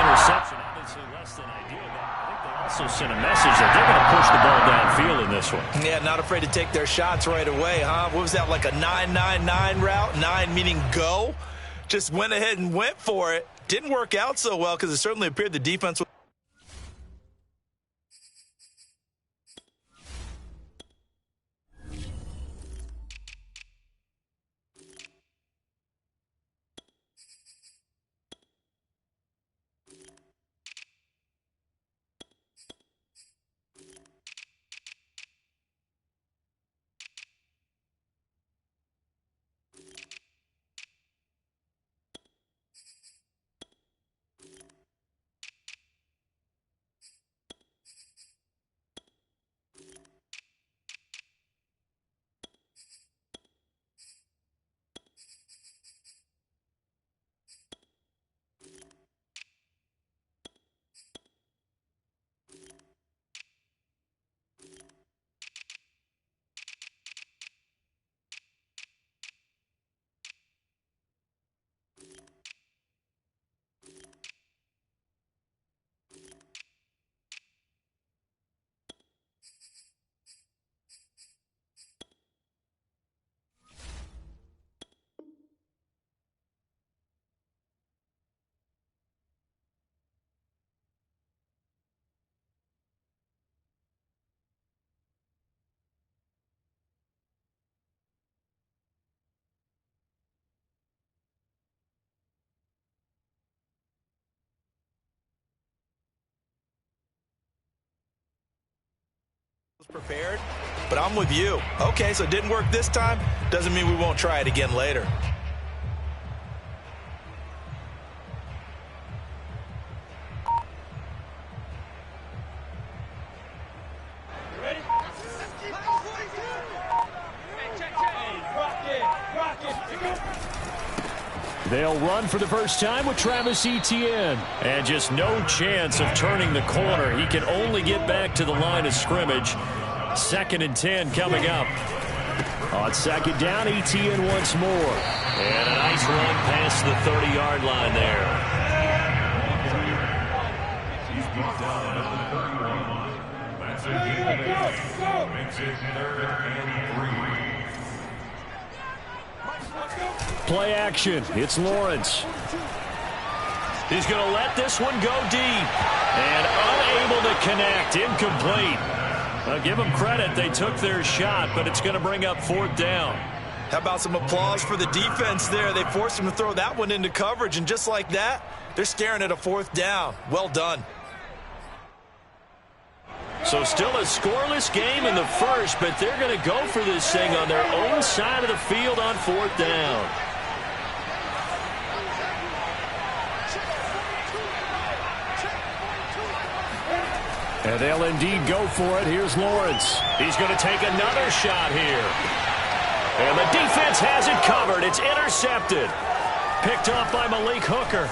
interception. Obviously less than ideal, but I think they also sent a message that they're going to push the ball downfield in this one. Yeah, not afraid to take their shots right away, huh? What was that, like a 9-9-9 route? 9 meaning go? Just went ahead and went for it. Didn't work out so well because it certainly appeared the defense was. Prepared, but I'm with you. Okay, so it didn't work this time. Doesn't mean we won't try it again later. Ready? They'll run for the first time with Travis Etienne. And just no chance of turning the corner. He can only get back to the line of scrimmage. 2nd and 10 coming up. On 2nd down, Etienne once more. And a nice run past the 30-yard line there. He's brought down at the 31. That's it. Makes it 3rd and 3. Play action. It's Lawrence. He's going to let this one go deep. And unable to connect. Incomplete. I'll give them credit. They took their shot, but it's going to bring up 4th down. How about some applause for the defense there? They forced him to throw that one into coverage, and just like that, they're staring at a 4th down. Well done. So still a scoreless game in the first, but they're going to go for this thing on their own side of the field on 4th down. And they'll indeed go for it. Here's Lawrence. He's going to take another shot here. And the defense has it covered. It's intercepted. Picked off by Malik Hooker.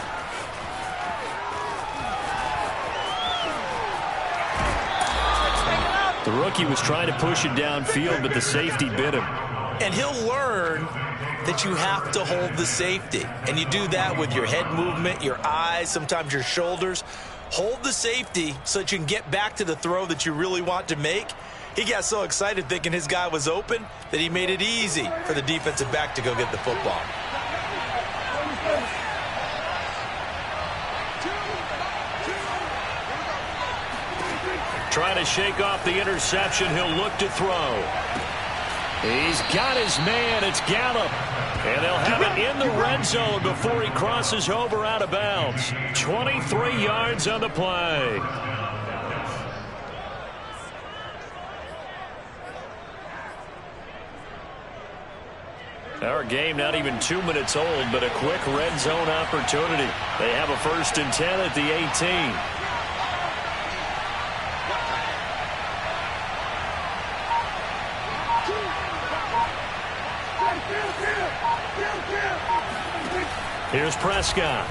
The rookie was trying to push it downfield, but the safety bit him. And he'll learn that you have to hold the safety. And you do that with your head movement, your eyes, sometimes your shoulders. Hold the safety so that you can get back to the throw that you really want to make. He got so excited thinking his guy was open that he made it easy for the defensive back to go get the football. Trying to shake off the interception. He'll look to throw. He's got his man. It's Gallup. And they'll have it in the red zone before he crosses over out of bounds. 23 yards on the play. Our game not even 2 minutes old, but a quick red zone opportunity. They have a 1st and 10 at the 18. Here's Prescott.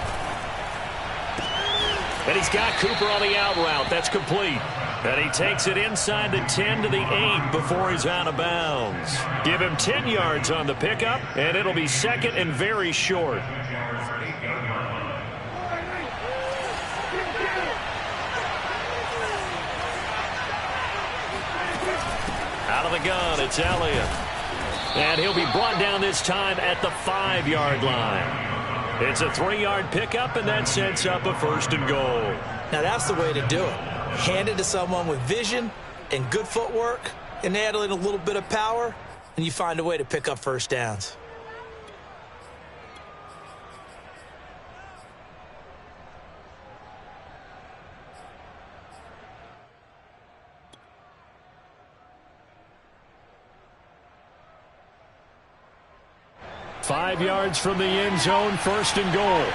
And he's got Cooper on the out route. That's complete. And he takes it inside the 10 to the 8 before he's out of bounds. Give him 10 yards on the pickup, and it'll be 2nd and very short. the gun, it's Elliott. And he'll be brought down this time at the 5-yard line. It's a 3-yard pickup, and that sets up a 1st and goal. Now that's the way to do it. Hand it to someone with vision and good footwork, and add in a little bit of power, and you find a way to pick up 1st downs. Five yards from the end zone, 1st and goal.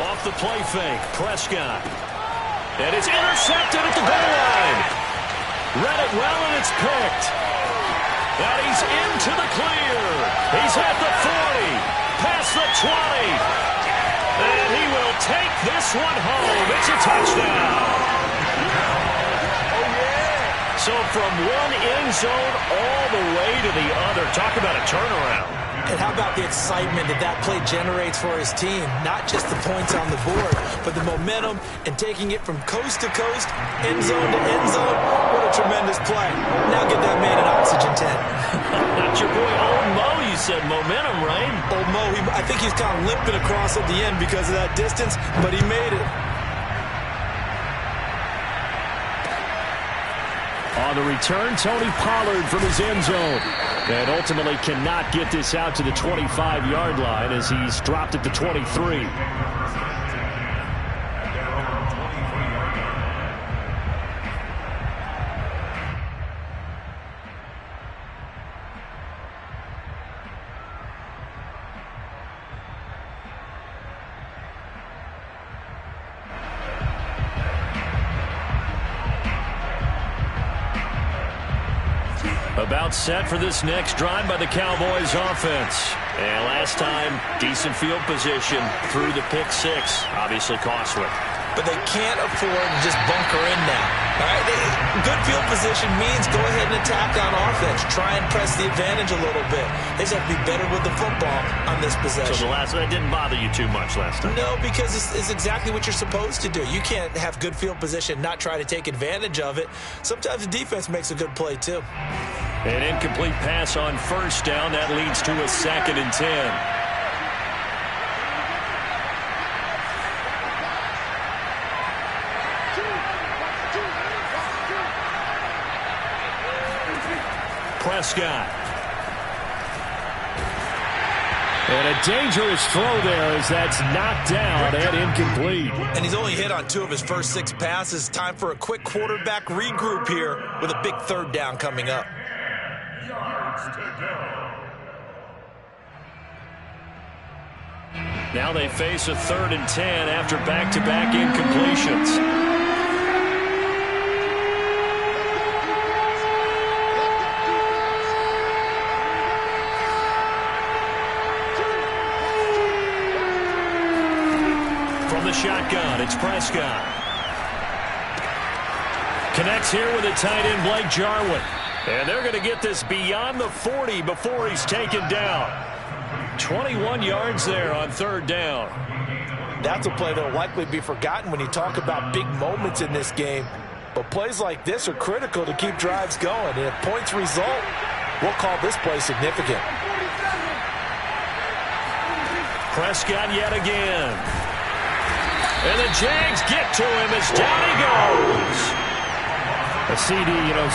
Off the play fake, Prescott. And it's intercepted at the goal line. Read it well, and it's picked. And he's into the clear. He's at the 40, past the 20. And he will take this one home. It's a touchdown. So from one end zone all the way to the other. Talk about a turnaround. And how about the excitement that play generates for his team? Not just the points on the board, but the momentum and taking it from coast to coast, end zone to end zone. What a tremendous play. Now get that man an oxygen tent. That's your boy Old Mo. You said momentum, right? Old Mo, I think he's kind of limping across at the end because of that distance, but he made it. On the return, Tony Pollard from his end zone. And ultimately cannot get this out to the 25-yard line as he's dropped it to 23. About set for this next drive by the Cowboys offense. And last time, decent field position through the pick 6. Obviously costly. But they can't afford to just bunker in now. All right, good field position means go ahead and attack on offense. Try and press the advantage a little bit. They just have to be better with the football on this possession. So that didn't bother you too much last time? No, because it's exactly what you're supposed to do. You can't have good field position, not try to take advantage of it. Sometimes the defense makes a good play too. An incomplete pass on 1st down. That leads to a 2nd and 10. Prescott. And a dangerous throw there as that's knocked down and incomplete. And he's only hit on 2 of his first 6 passes. Time for a quick quarterback regroup here with a big 3rd down coming up. Now they face a 3rd and 10 after back-to-back incompletions. From the shotgun, it's Prescott. Connects here with a tight end, Blake Jarwin. And they're going to get this beyond the 40 before he's taken down. 21 yards there on 3rd down. That's a play that will likely be forgotten when you talk about big moments in this game. But plays like this are critical to keep drives going. And if points result, we'll call this play significant. Prescott yet again. And the Jags get to him as down he goes. A CD,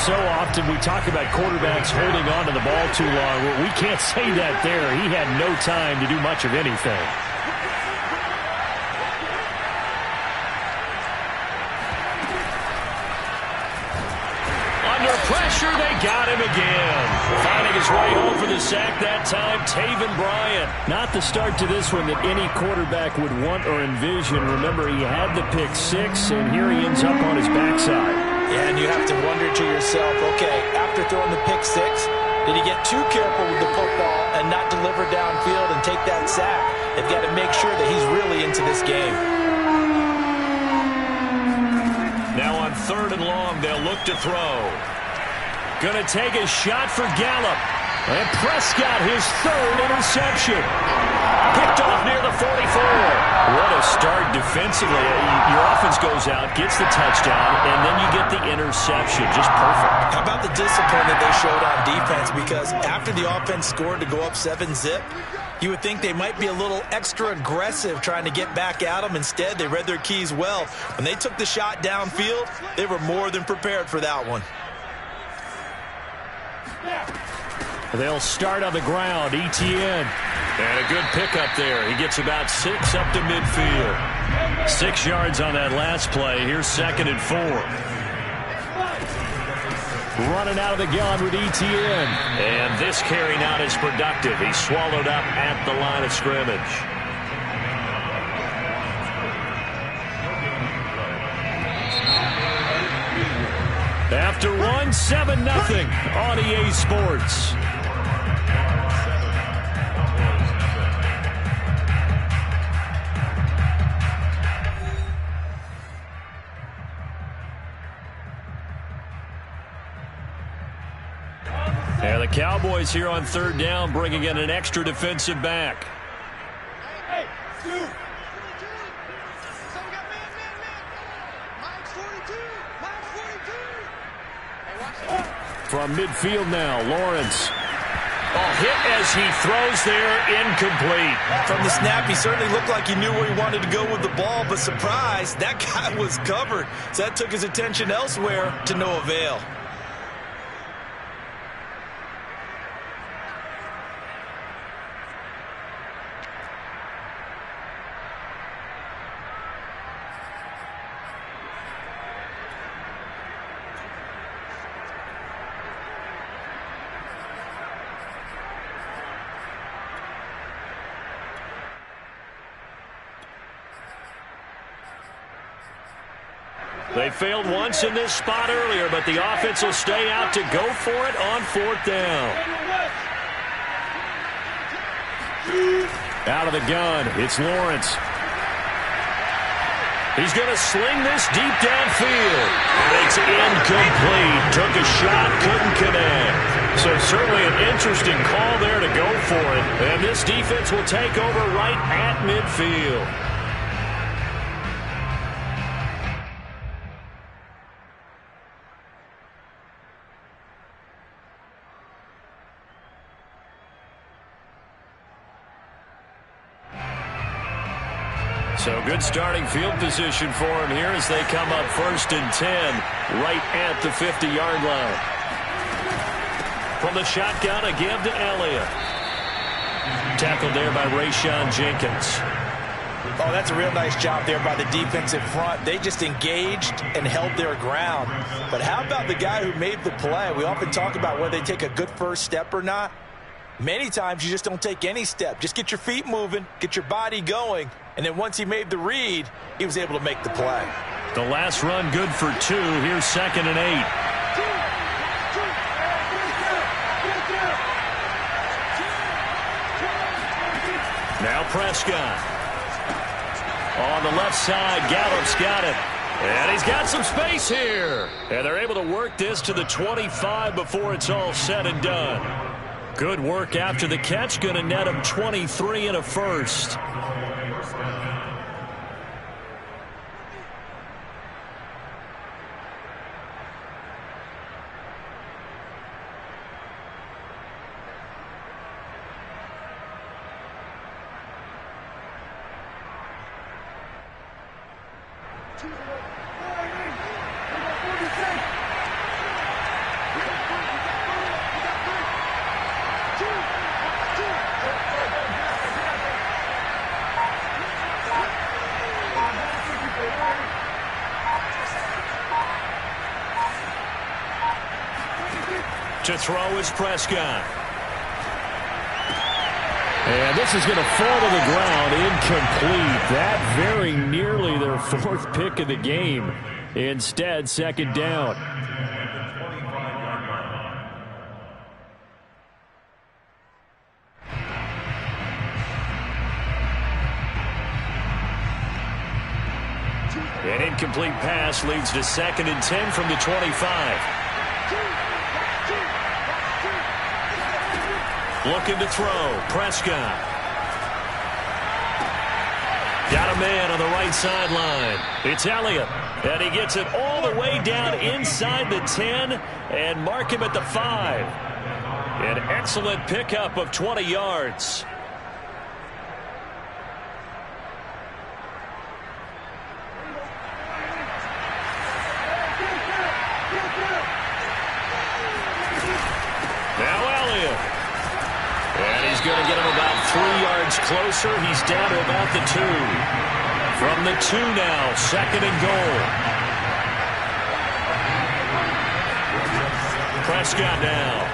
so often we talk about quarterbacks holding on to the ball too long. We can't say that there. He had no time to do much of anything. Under pressure, they got him again. Finding his way home for the sack that time, Taven Bryan. Not the start to this one that any quarterback would want or envision. Remember, he had the pick 6, and here he ends up on his backside. Yeah, and you have to wonder to yourself, okay, after throwing the pick 6, did he get too careful with the football and not deliver downfield and take that sack? They've got to make sure that he's really into this game. Now on 3rd and long, they'll look to throw. Going to take a shot for Gallup. And Prescott, his 3rd interception. Picked off near the 44. What a start defensively. Your offense goes out, gets the touchdown, and then you get the interception. Just perfect. How about the discipline that they showed on defense? Because after the offense scored to go up 7-zip, you would think they might be a little extra aggressive trying to get back at them. Instead, they read their keys well. When they took the shot downfield, they were more than prepared for that one. They'll start on the ground. Etienne. And a good pickup there. He gets about 6 up to midfield. 6 yards on that last play. Here's 2nd and 4. Running out of the gun with Etienne. And this carry not as productive. He's swallowed up at the line of scrimmage. After 1, 7-0 on EA Sports. And the Cowboys here on 3rd down, bringing in an extra defensive back. Hey, two. From midfield now, Lawrence. Oh, hit as he throws there, incomplete. From the snap, he certainly looked like he knew where he wanted to go with the ball, but surprise, that guy was covered. So that took his attention elsewhere to no avail. They failed once in this spot earlier, but the offense will stay out to go for it on 4th down. Out of the gun, it's Lawrence. He's going to sling this deep downfield. And it's incomplete. Took a shot, couldn't connect. So certainly an interesting call there to go for it. And this defense will take over right at midfield. So good starting field position for him here as they come up 1st and 10 right at the 50-yard line. From the shotgun, a give to Elliott. Tackled there by Rayshon Jenkins. Oh, that's a real nice job there by the defensive front. They just engaged and held their ground. But how about the guy who made the play? We often talk about whether they take a good first step or not. Many times you just don't take any step. Just get your feet moving, get your body going, and then once he made the read, he was able to make the play. The last run good for 2. Here's 2nd and 8. Now Prescott. On the left side, Gallup's got it. And he's got some space here. And they're able to work this to the 25 before it's all said and done. Good work after the catch. Going to net him 23 and a first. To throw is Prescott. And this is going to fall to the ground, incomplete. That very nearly their 4th pick of the game. Instead, 2nd down. An incomplete pass leads to 2nd and 10 from the 25. Looking to throw. Prescott. Got a man on the right sideline. It's Elliott. And he gets it all the way down inside the 10 and mark him at the 5. An excellent pickup of 20 yards. Now Elliott. And he's going to get him about 3 yards closer. He's down to about the 2. From the 2 now, 2nd and goal. Prescott now.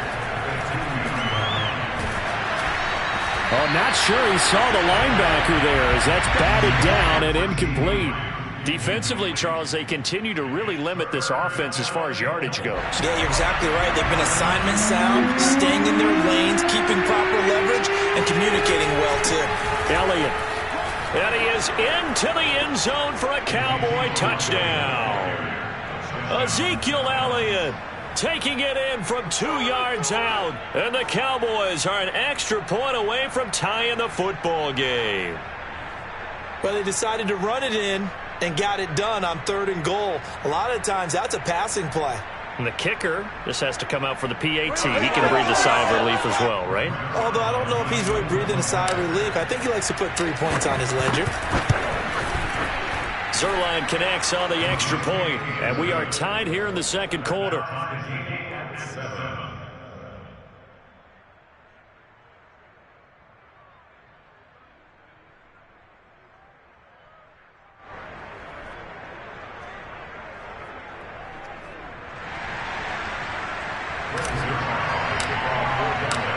Oh, not sure he saw the linebacker there as that's batted down and incomplete. Defensively, Charles, they continue to really limit this offense as far as yardage goes. Yeah, you're exactly right. They've been assignment sound, staying in their lanes, keeping proper leverage, and communicating well, too. Elliott. And he is into the end zone for a Cowboy touchdown. Ezekiel Elliott taking it in from 2 yards out. And the Cowboys are an extra point away from tying the football game. Well, they decided to run it in and got it done on 3rd and goal. A lot of times, that's a passing play. And the kicker just has to come out for the PAT. He can breathe a sigh of relief as well, right? Although I don't know if he's really breathing a sigh of relief. I think he likes to put 3 points on his ledger. Zerline connects on the extra point, and we are tied here in the 2nd quarter.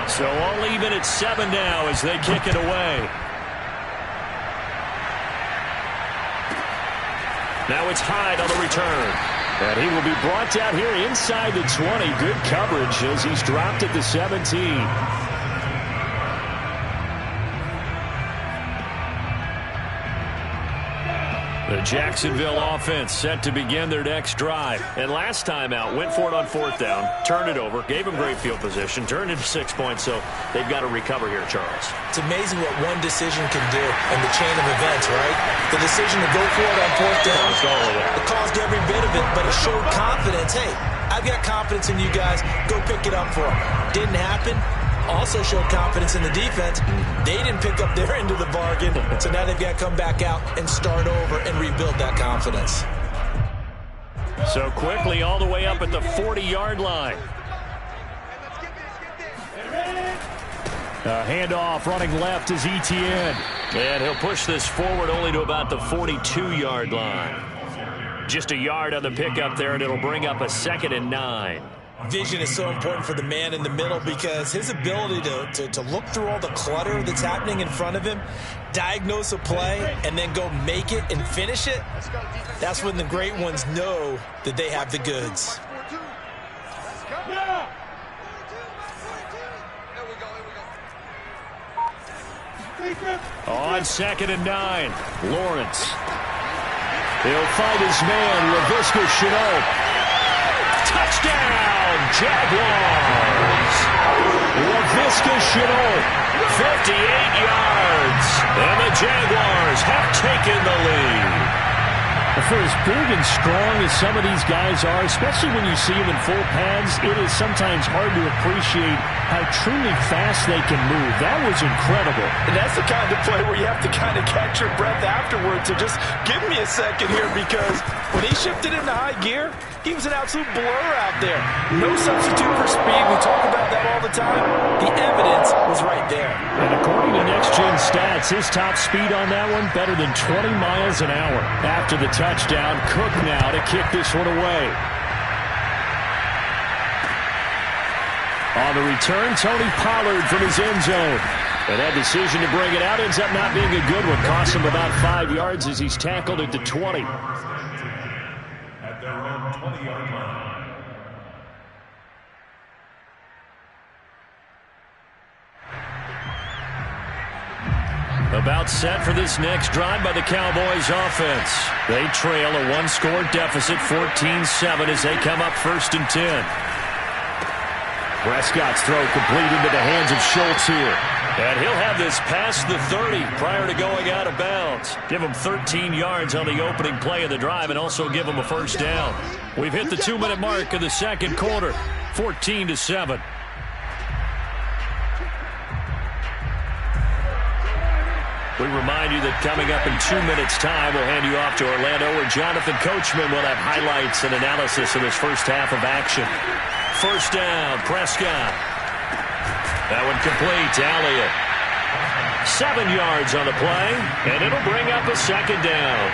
So all even at 7 now as they kick it away. Now it's Hyde on the return. And he will be brought down here inside the 20. Good coverage as he's dropped at the 17. The Jacksonville offense set to begin their next drive. And last time out, went for it on 4th down, turned it over, gave them great field position, turned into 6 points, so they've got to recover here, Charles. It's amazing what one decision can do in the chain of events, right? The decision to go for it on 4th down, it caused every bit of it, but it showed confidence. Hey, I've got confidence in you guys. Go pick it up for them. Didn't happen. Also showed confidence in the defense. They didn't pick up their end of the bargain, so now they've got to come back out and start over and rebuild that confidence. So quickly all the way up at the 40-yard line. A handoff running left is Etienne. And he'll push this forward only to about the 42-yard line. Just a yard on the pickup there, and it'll bring up a 2nd and 9. Vision is so important for the man in the middle because his ability to look through all the clutter that's happening in front of him, diagnose a play, and then go make it and finish it, that's when the great ones know that they have the goods. On 2nd and 9, Lawrence. He'll find his man, Laviska Shenault. Touchdown, Jaguars! Laviska Shenault, 58 yards, and the Jaguars have taken the lead. For as big and strong as some of these guys are, especially when you see them in full pads, it is sometimes hard to appreciate how truly fast they can move. That was incredible. And that's the kind of play where you have to kind of catch your breath afterwards. So just give me a second here because when he shifted into high gear, he was an absolute blur out there. No substitute for speed. We talk about that all the time. The evidence was right there. And according to Next Gen Stats, his top speed on that one, better than 20 miles an hour. After the touchdown, Cook now to kick this one away. On the return, Tony Pollard from his end zone. And that decision to bring it out ends up not being a good one. Costs him about 5 yards as he's tackled at the 20. At their own 20-yard line. About set for this next drive by the Cowboys offense. They trail a one-score deficit, 14-7, as they come up 1st and 10. Prescott's throw complete into the hands of Schultz here. And he'll have this past the 30 prior to going out of bounds. Give him 13 yards on the opening play of the drive and also give him a first down. We've hit the 2-minute mark of the second quarter, 14-7. We remind you that coming up in 2 minutes' time, we'll hand you off to Orlando, where Jonathan Coachman will have highlights and analysis of this first half of action. First down, Prescott. That one complete to Elliott. 7 yards on the play, and it'll bring up a second down.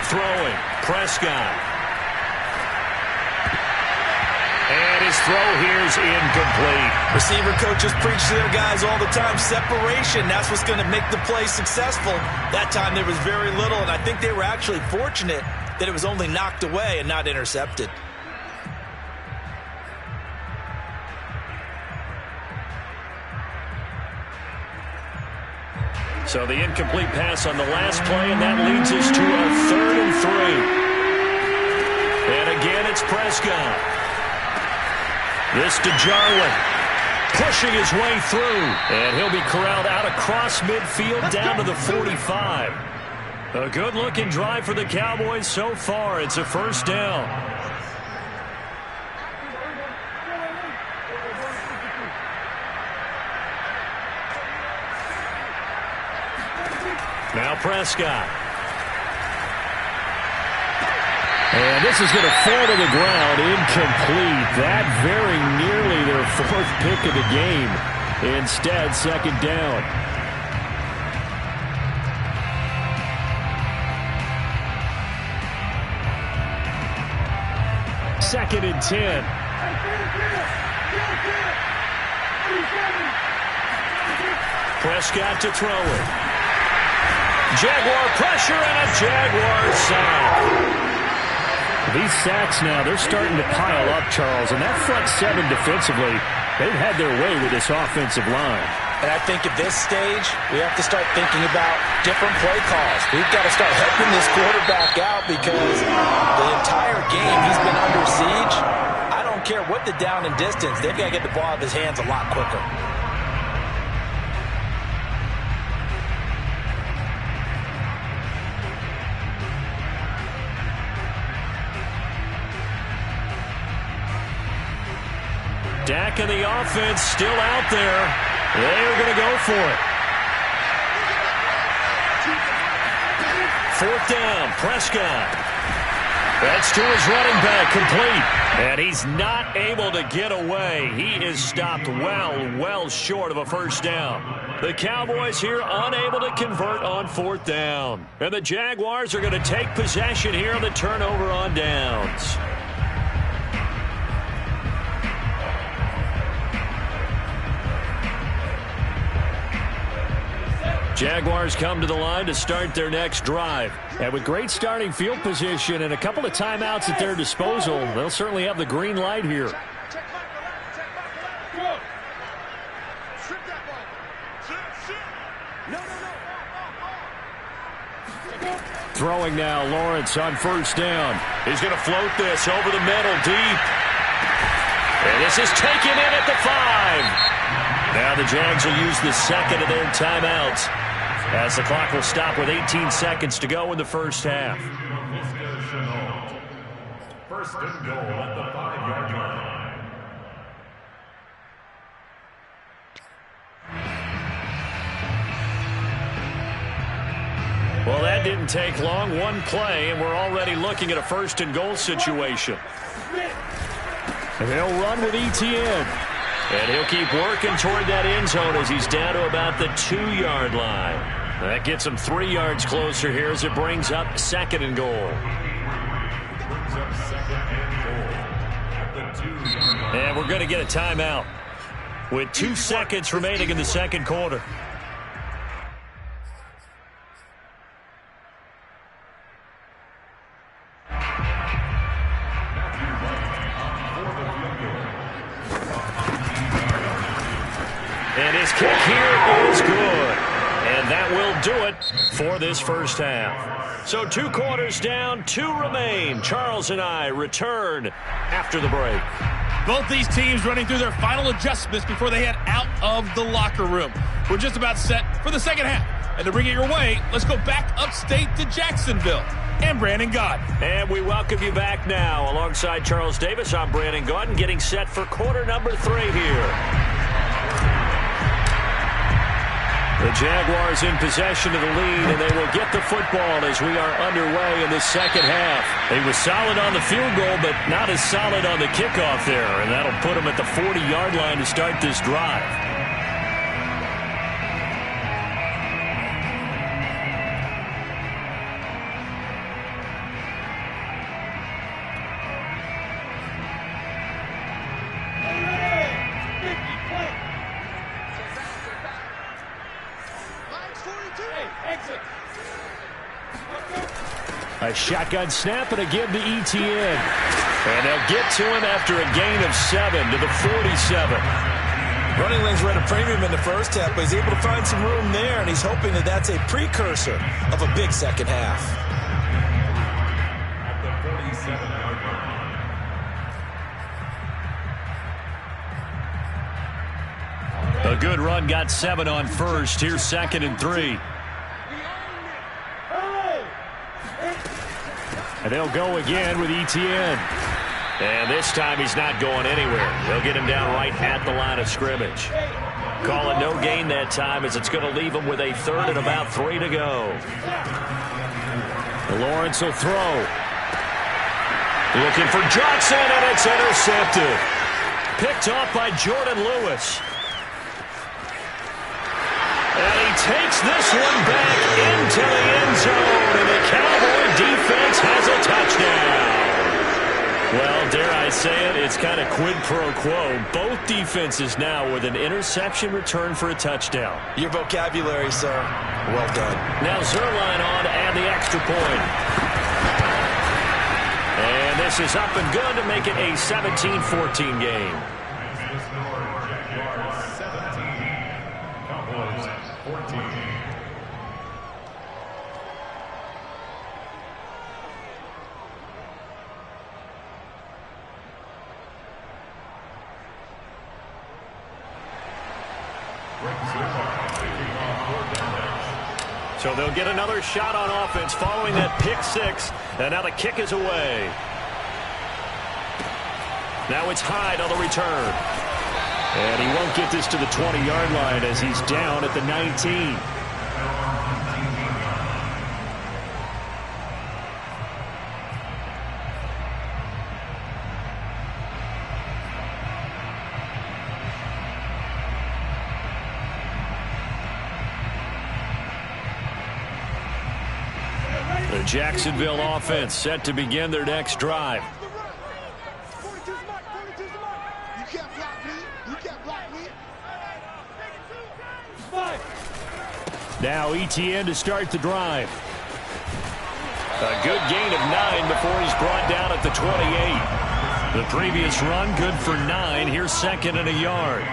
Throwing, Prescott. And his throw here is incomplete. Receiver coaches preach to their guys all the time. Separation, that's what's going to make the play successful. That time there was very little, and I think they were actually fortunate that it was only knocked away and not intercepted. So the incomplete pass on the last play, and that leads us to a 3rd and 3. And again, it's Prescott. This to Jarwin, pushing his way through, and he'll be corralled out across midfield down to the 45. A good-looking drive for the Cowboys so far. It's a first down. Now Prescott. And this is going to fall to the ground, incomplete. That very nearly their 4th pick of the game. Instead, second down. Second and 10. Prescott to throw it. Jaguar pressure and a Jaguar sack. These sacks now, they're starting to pile up, Charles. And that front 7 defensively, they've had their way with this offensive line. And I think at this stage, we have to start thinking about different play calls. We've got to start helping this quarterback out because the entire game he's been under siege. I don't care what the down and distance. They've got to get the ball out of his hands a lot quicker. Dak and the offense still out there. They're going to go for it. 4th down, Prescott. That's to his running back, complete. And he's not able to get away. He is stopped well short of a first down. The Cowboys here unable to convert on 4th down. And the Jaguars are going to take possession here on the turnover on downs. Jaguars come to the line to start their next drive. And with great starting field position and a couple of timeouts at their disposal, they'll certainly have the green light here. Throwing now, Lawrence on first down. He's going to float this over the middle, deep. And this is taken in at the 5. Now the Jags will use the second of their timeouts, as the clock will stop with 18 seconds to go in the first half. First and goal at the 5-yard line. Well, that didn't take long. One play, and we're already looking at a first and goal situation. And they'll run with Etienne. And he'll keep working toward that end zone as he's down to about the 2-yard line. That gets him 3 yards closer here as it brings up second and goal. And we're going to get a timeout with 2 seconds remaining in the second quarter. And his kick here is good. And that will do it for this first half. So 2 quarters down, 2 remain. Charles and I return after the break. Both these teams running through their final adjustments before they head out of the locker room. We're just about set for the second half. And to bring it your way, let's go back upstate to Jacksonville. And Brandon Gaudin. And we welcome you back now. Alongside Charles Davis, I'm Brandon Gaudin, getting set for quarter number 3 here. The Jaguars in possession of the lead, and they will get the football as we are underway in the second half. He was solid on the field goal, but not as solid on the kickoff there, and that'll put him at the 40-yard line to start this drive. A shotgun snap and a give to Etienne. And they'll get to him after a gain of 7 to the 47. Running lanes were at a premium in the first half, but he's able to find some room there, and he's hoping that that's a precursor of a big second half. At the 47-yard line. A good run got 7 on first. Here's 2nd and 3. And they'll go again with Etienne. And this time he's not going anywhere. They'll get him down right at the line of scrimmage. Call it no gain that time as it's going to leave him with a 3rd and about 3 to go. Lawrence will throw. Looking for Johnson, and it's intercepted. Picked off by Jordan Lewis. And he takes this one back into the end zone, and the Cowboy defense has a touchdown. Well, dare I say it, it's kind of quid pro quo. Both defenses now with an interception return for a touchdown. Your vocabulary, sir. Well done. Now Zerline on to add the extra point. And this is up and good to make it a 17-14 game. So they'll get another shot on offense following that pick 6. And now the kick is away. Now it's Hyde on the return. And he won't get this to the 20-yard line as he's down at the 19. The Jacksonville offense set to begin their next drive. Now Etienne to start the drive. A good gain of 9 before he's brought down at the 28. The previous run good for 9. Here's 2nd and a yard.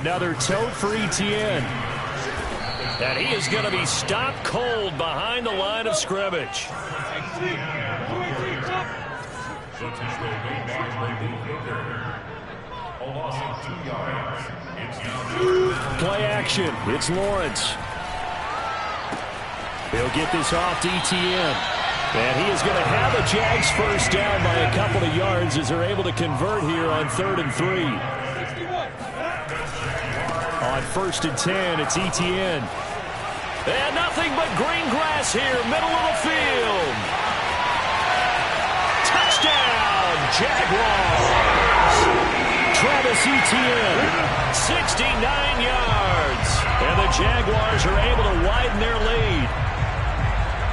Another tote for Etienne. And he is going to be stopped cold behind the line of scrimmage. Play action. It's Lawrence. He'll get this off to Etienne. And he is going to have a Jags first down by a couple of yards as they're able to convert here on 3rd and 3. On 1st and 10, it's Etienne. And nothing but green grass here, middle of the field. Touchdown, Jaguars. Travis Etienne, 69 yards. And the Jaguars are able to widen their lead.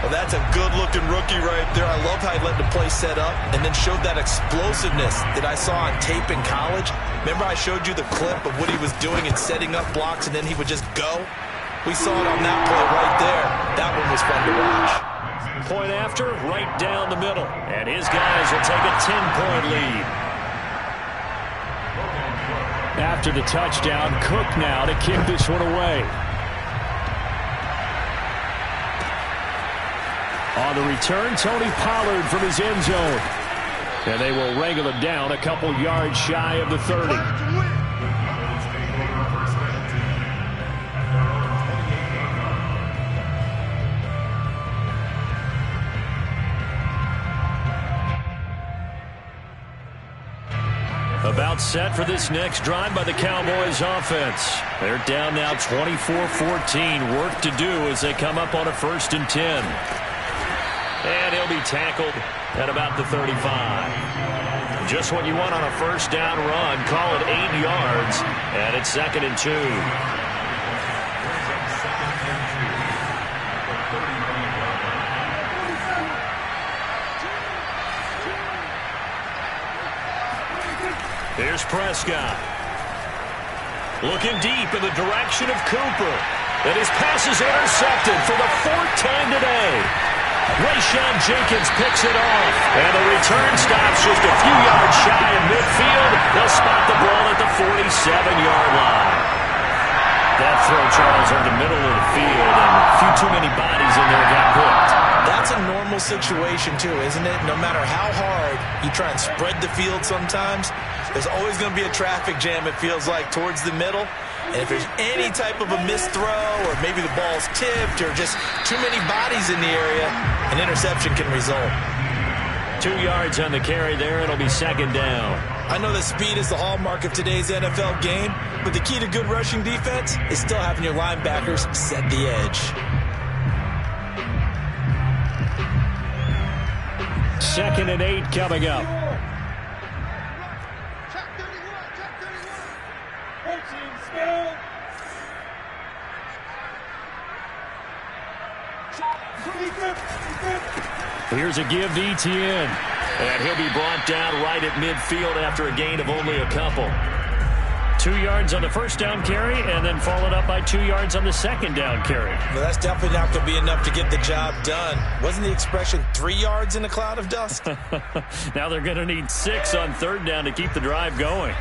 Well, that's a good-looking rookie right there. I love how he let the play set up and then showed that explosiveness that I saw on tape in college. Remember I showed you the clip of what he was doing and setting up blocks, and then he would just go? We saw it on that play right there. That one was fun to watch. Point after, right down the middle. And his guys will take a 10-point lead. After the touchdown, Cook now to kick this one away. On the return, Tony Pollard from his end zone. And they will wrangle him down a couple yards shy of the 30. About set for this next drive by the Cowboys offense. They're down now 24-14. Work to do as they come up on a 1st and 10. And he'll be tackled at about the 35. Just what you want on a 1st down run. Call it 8 yards. And it's 2nd and 2. Here's Prescott. Looking deep in the direction of Cooper. And his pass is intercepted for the 4th time today. Rayshawn Jenkins picks it off. And the return stops just a few yards shy of midfield. They'll spot the ball at the 47-yard line. That throw, Charles, in the middle of the field. And a few too many bodies in there got hooked. That's a normal situation, too, isn't it? No matter how hard you try and spread the field sometimes, there's always going to be a traffic jam, it feels like, towards the middle. And if there's any type of a missed throw or maybe the ball's tipped or just too many bodies in the area, an interception can result. 2 yards on the carry there. It'll be 2nd down. I know that speed is the hallmark of today's NFL game, but the key to good rushing defense is still having your linebackers set the edge. 2nd and 8 coming up. Here's a give to Etienne. And he'll be brought down right at midfield after a gain of only a couple. 2 yards on the 1st down carry, and then followed up by 2 yards on the 2nd down carry. Well, that's definitely not going to be enough to get the job done. Wasn't the expression 3 yards in a cloud of dust? Now they're going to need 6 on 3rd down to keep the drive going.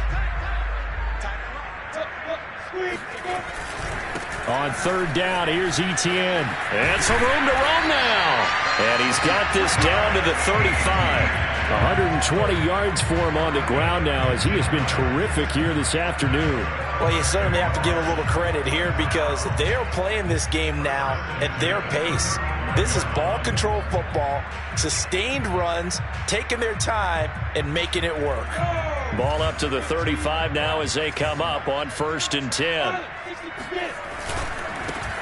On 3rd down, here's Etienne. And some room to roam now. And he's got this down to the 35. 120 yards for him on the ground now as he has been terrific here this afternoon. Well, you certainly have to give a little credit here because they're playing this game now at their pace. This is ball control football, sustained runs, taking their time, and making it work. Ball up to the 35 now as they come up on 1st and 10.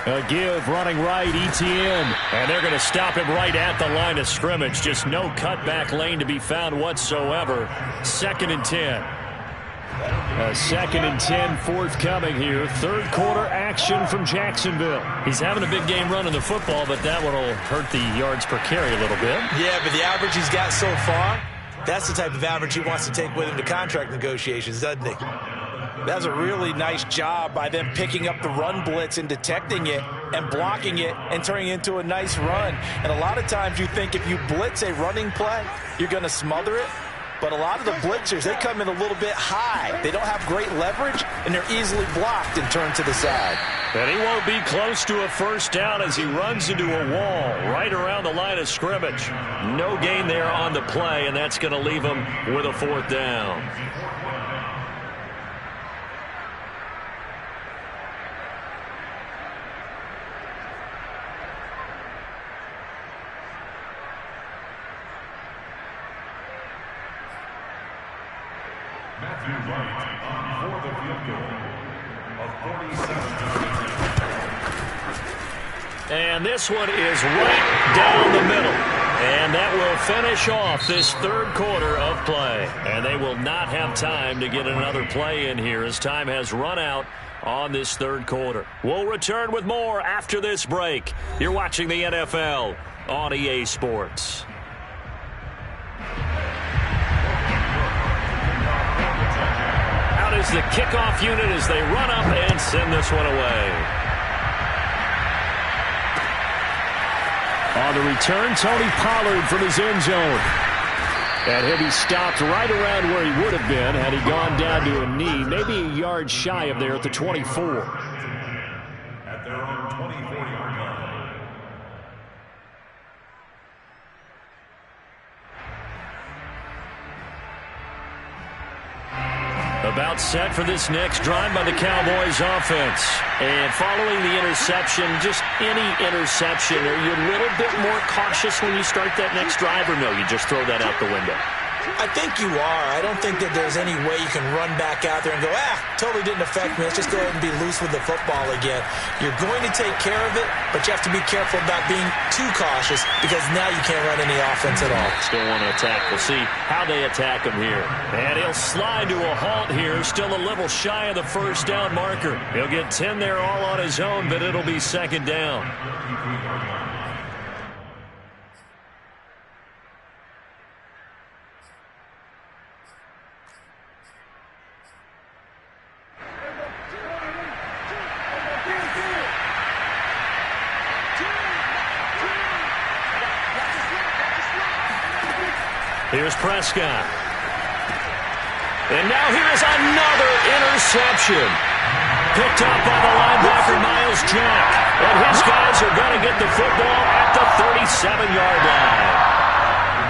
A give running right, Etienne. And they're going to stop him right at the line of scrimmage. Just no cutback lane to be found whatsoever. 2nd and 10. A 2nd and 10 forthcoming here. 3rd quarter action from Jacksonville. He's having a big game running the football, but that one will hurt the yards per carry a little bit. Yeah, but the average he's got so far, that's the type of average he wants to take with him to contract negotiations, doesn't he? That's a really nice job by them picking up the run blitz and detecting it and blocking it and turning it into a nice run. And a lot of times you think if you blitz a running play, you're going to smother it. But a lot of the blitzers, they come in a little bit high. They don't have great leverage, and they're easily blocked and turned to the side. And he won't be close to a 1st down as he runs into a wall right around the line of scrimmage. No gain there on the play, and that's going to leave him with a 4th down. Matthew Wright for the field goal of 47. And this one is right down the middle. And that will finish off this 3rd quarter of play. And they will not have time to get another play in here as time has run out on this 3rd quarter. We'll return with more after this break. You're watching the NFL on EA Sports. Out is the kickoff unit as they run up and send this one away. On the return, Tony Pollard from his end zone. And he'll be stopped right around where he would have been had he gone down to a knee, maybe a yard shy of there at the 24. At their own 24-yard line. About set for this next drive by the Cowboys offense. And following the interception, just any interception, are you a little bit more cautious when you start that next drive, or no, you just throw that out the window? I think you are. I don't think that there's any way you can run back out there and go, totally didn't affect me. Let's just go ahead and be loose with the football again. You're going to take care of it, but you have to be careful about being too cautious because now you can't run any offense at all. Still want to attack. We'll see how they attack him here. And he'll slide to a halt here, still a little shy of the first down marker. He'll get 10 there all on his own, but it'll be second down. Here's Prescott. And now here's another interception. Picked up by the linebacker, Miles Jack. And his guys are going to get the football at the 37-yard line.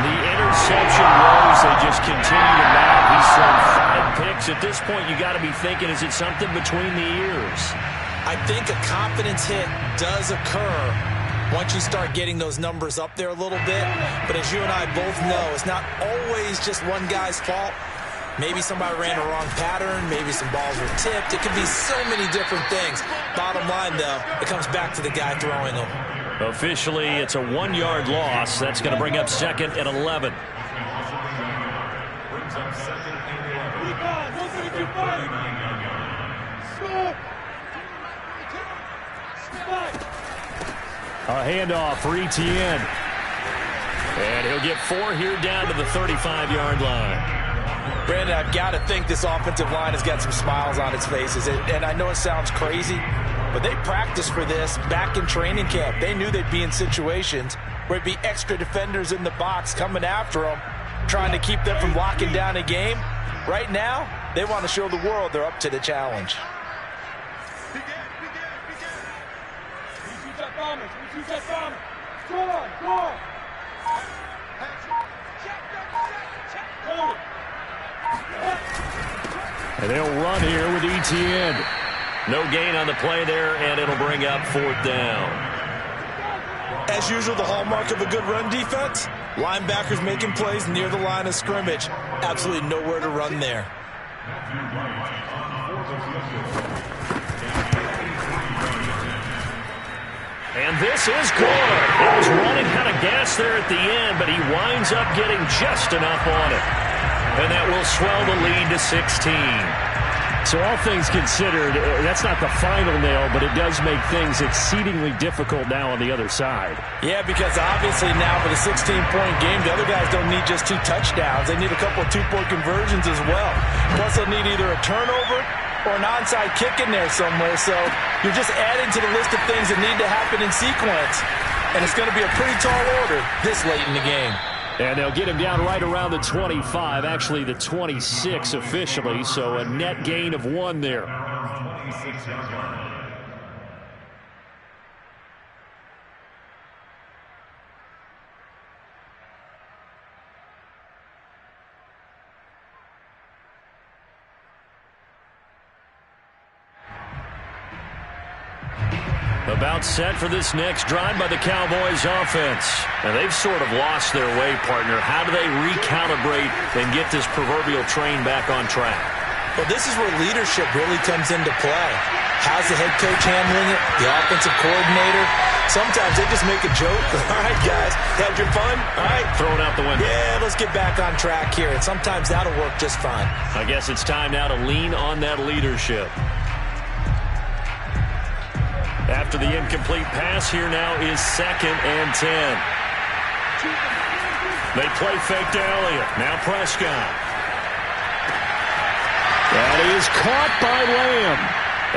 The interception woes, they just continue to mount. He's thrown 5 picks. At this point, you got to be thinking, is it something between the ears? I think a confidence hit does occur once you start getting those numbers up there a little bit. But as you and I both know, it's not always just one guy's fault. Maybe somebody ran a wrong pattern. Maybe some balls were tipped. It could be so many different things. Bottom line, though, it comes back to the guy throwing them. Officially, it's a 1-yard loss. That's going to bring up second and 11. Brings up second and 11. A handoff for Etienne. And he'll get 4 here down to the 35-yard line. Brandon, I've got to think this offensive line has got some smiles on its faces. And I know it sounds crazy, but they practiced for this back in training camp. They knew they'd be in situations where it'd be extra defenders in the box coming after them, trying to keep them from locking down a game. Right now, they want to show the world they're up to the challenge. And they'll run here with Etienne. No gain on the play there, and it'll bring up 4th down. As usual, the hallmark of a good run defense, linebackers making plays near the line of scrimmage. Absolutely nowhere to run there. And this is good. He was running out of gas there at the end, but he winds up getting just enough on it. And that will swell the lead to 16. So all things considered, that's not the final nail, but it does make things exceedingly difficult now on the other side. Yeah, because obviously now with a 16-point game, the other guys don't need just 2 touchdowns. They need a couple of 2-point conversions as well. Plus they'll need either a turnover or an onside kick in there somewhere. So you're just adding to the list of things that need to happen in sequence. And it's going to be a pretty tall order this late in the game. And they'll get him down right around the 25, actually the 26 officially, so a net gain of 1 there. About set for this next drive by the Cowboys offense. And they've sort of lost their way, partner. How do they recalibrate and get this proverbial train back on track? Well, this is where leadership really comes into play. How's the head coach handling it? The offensive coordinator? Sometimes they just make a joke. All right, guys, had your fun? All right. Throw it out the window. Yeah, let's get back on track here. And sometimes that'll work just fine. I guess it's time now to lean on that leadership. After the incomplete pass, here now is 2nd and 10. They play fake to Elliott. Now Prescott. That is caught by Lamb.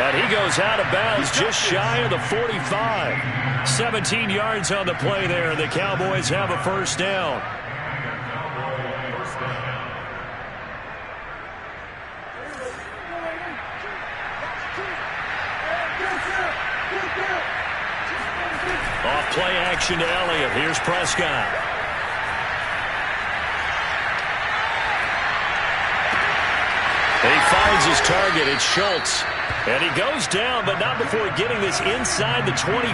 And he goes out of bounds just shy of the 45. 17 yards on the play there. The Cowboys have a first down. action to Elliott. Here's Prescott. He finds his target. It's Schultz. And he goes down, but not before getting this inside the 25.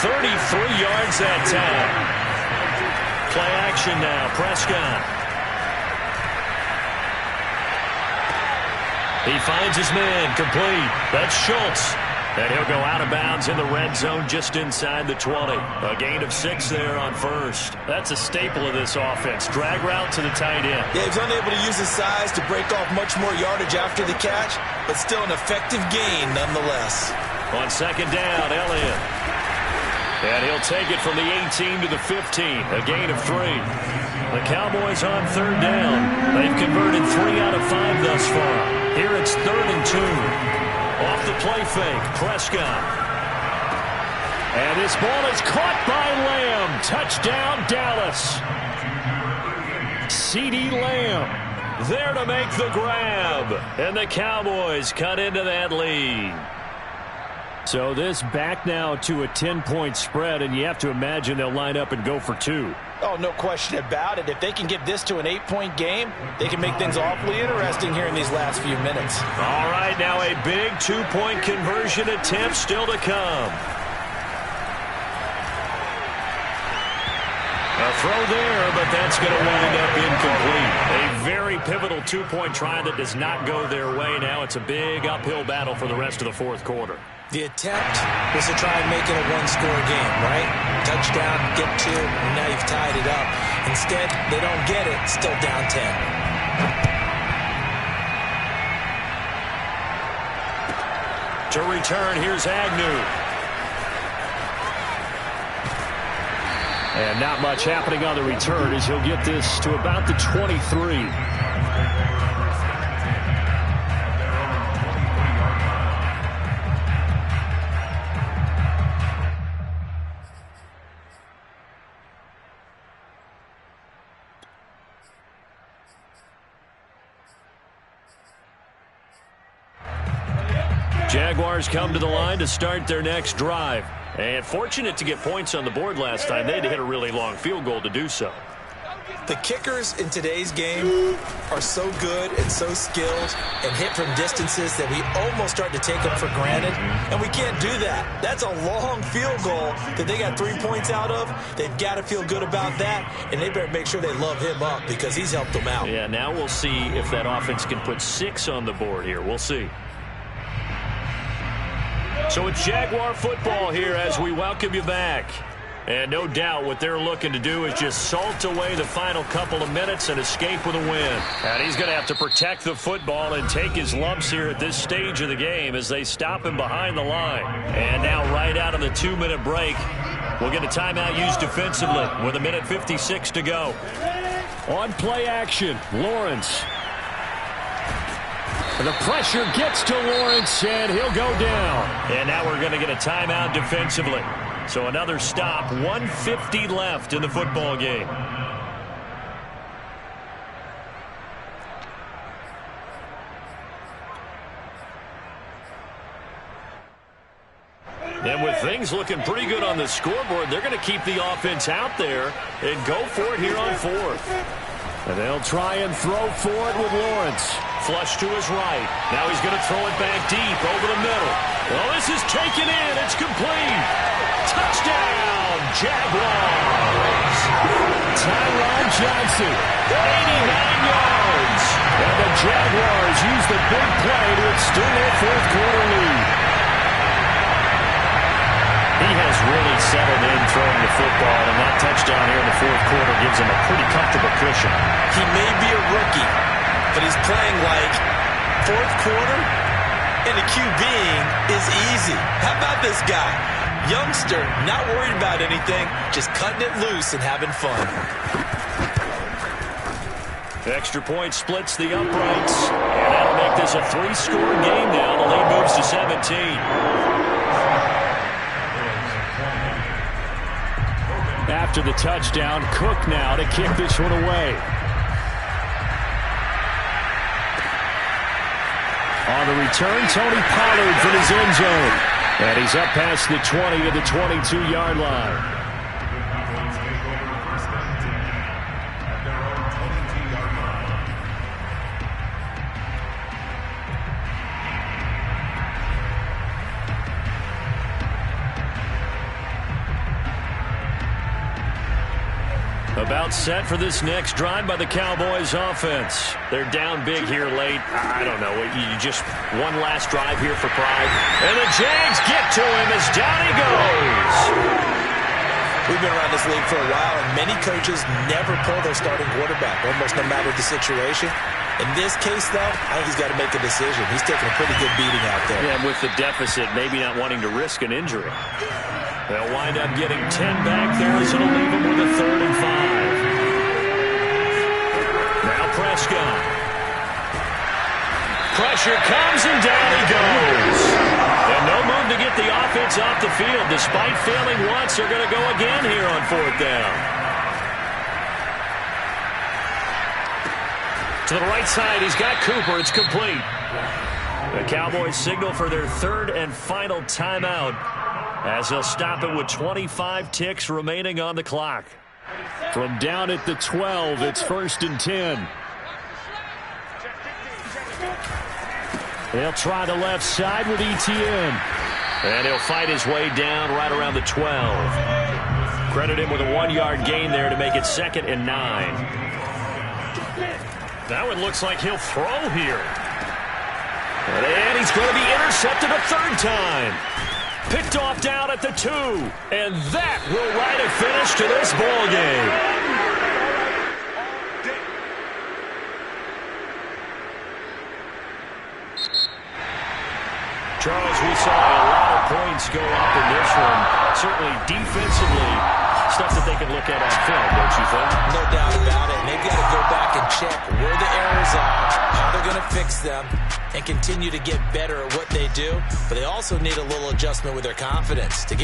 33 yards that time. Play action now. Prescott. He finds his man. Complete. That's Schultz. And he'll go out of bounds in the red zone just inside the 20. A gain of 6 there on first. That's a staple of this offense. Drag route to the tight end. Yeah, he's unable to use his size to break off much more yardage after the catch, but still an effective gain nonetheless. On second down, Elliott. And he'll take it from the 18 to the 15. A gain of 3. The Cowboys on third down. They've converted 3 out of 5 thus far. Here it's 3rd and 2. Off the play fake, Prescott. And this ball is caught by Lamb. Touchdown, Dallas. CeeDee Lamb there to make the grab. And the Cowboys cut into that lead. So this back now to a 10-point spread, and you have to imagine they'll line up and go for 2. Oh, no question about it. If they can get this to an 8-point game, they can make things awfully interesting here in these last few minutes. All right, now a big 2-point conversion attempt still to come. A throw there, but that's going to wind up incomplete. A very pivotal 2-point try that does not go their way. Now it's a big uphill battle for the rest of the fourth quarter. The attempt was to try and make it a one-score game, right? Touchdown, get 2, and now you've tied it up. Instead, they don't get it, still down 10. To return, here's Agnew. And not much happening on the return as he'll get this to about the 23. Jaguars come to the line to start their next drive. And fortunate to get points on the board last time. They had to hit a really long field goal to do so. The kickers in today's game are so good and so skilled and hit from distances that we almost start to take them for granted. And we can't do that. That's a long field goal that they got 3 points out of. They've got to feel good about that, and they better make sure they love him up because he's helped them out. Yeah, now we'll see if that offense can put 6 on the board here. We'll see. So it's Jaguar football here as we welcome you back. And no doubt what they're looking to do is just salt away the final couple of minutes and escape with a win. And he's going to have to protect the football and take his lumps here at this stage of the game as they stop him behind the line. And now right out of the 2-minute break, we'll get a timeout used defensively with 1:56 to go. On play action, Lawrence. The pressure gets to Lawrence, and he'll go down. And now we're going to get a timeout defensively. So another stop, 1:50 left in the football game. And with things looking pretty good on the scoreboard, they're going to keep the offense out there and go for it here on 4th. And they'll try and throw for it with Lawrence. Flush to his right. Now he's going to throw it back deep over the middle. Well, this is taken in. It's complete. Touchdown, Jaguars. Tyron Johnson, 89 yards. And the Jaguars use the big play to extend their fourth quarter lead. He has really settled in throwing the football, and that touchdown here in the fourth quarter gives him a pretty comfortable cushion. He may be a rookie, but he's playing like fourth quarter, and the QBing is easy. How about this guy? Youngster, not worried about anything, just cutting it loose and having fun. Extra point splits the uprights, and that'll make this a 3-score game now. The lead moves to 17. After the touchdown, Cook now to kick this one away. On the return, Tony Pollard from his end zone. And he's up past the 20 to the 22-yard line. About set for this next drive by the Cowboys offense. They're down big here late. I don't know. You just one last drive here for pride. And the Jags get to him as down he goes. We've been around this league for a while, and many coaches never pull their starting quarterback, almost no matter the situation. In this case, though, I think he's got to make a decision. He's taking a pretty good beating out there. Yeah, with the deficit, maybe not wanting to risk an injury. They'll wind up getting 10 back there, so it'll leave them with a 3rd and 5. Now Prescott. Pressure comes, and down he goes. And no move to get the offense off the field. Despite failing once, they're going to go again here on 4th down. To the right side, he's got Cooper. It's complete. The Cowboys signal for their 3rd and final timeout, as they'll stop it with 25 ticks remaining on the clock. From down at the 12, it's 1st and 10. They'll try the left side with Etienne. And he'll fight his way down right around the 12. Credit him with a 1-yard gain there to make it 2nd and 9. Now it looks like he'll throw here. And he's going to be intercepted a 3rd time. Picked off down at the 2. And that will write a finish to this ball game. Charles, we saw a lot of points go up in this one. Certainly defensively, stuff that they can look at on film, don't you think? No doubt about it. And they've got to go back and check where the errors are, how they're going to fix them, and continue to get better at what they do. But they also need a little adjustment with their confidence to get